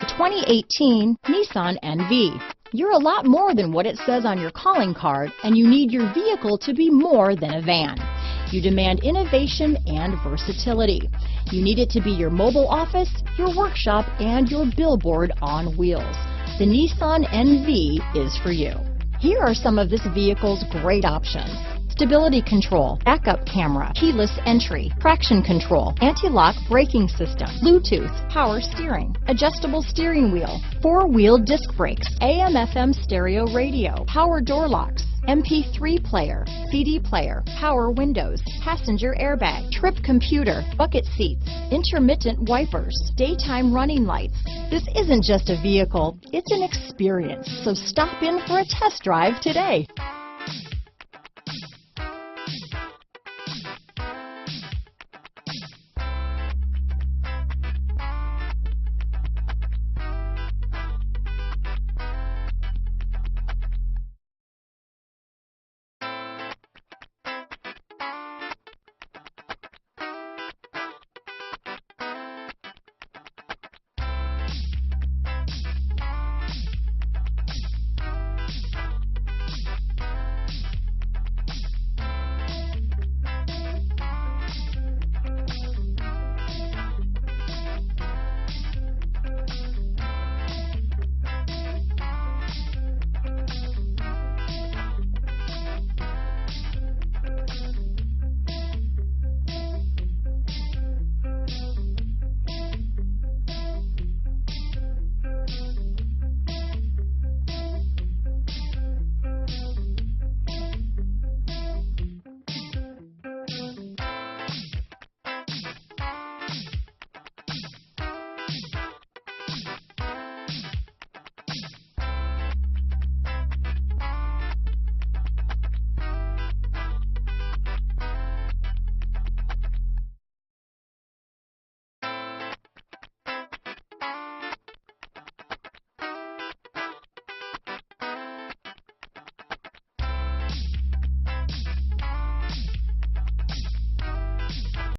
2018 Nissan NV. You're a lot more than what it says on your calling card, and you need your vehicle to be more than a van. You demand innovation and versatility. You need it to be your mobile office, your workshop, and your billboard on wheels. The Nissan NV is for you. Here are some of this vehicle's great options: stability control, backup camera, keyless entry, traction control, anti-lock braking system, Bluetooth, power steering, adjustable steering wheel, four-wheel disc brakes, AM/FM stereo radio, power door locks, MP3 player, CD player, power windows, passenger airbag, trip computer, bucket seats, intermittent wipers, daytime running lights. This isn't just a vehicle, it's an experience. So stop in for a test drive today.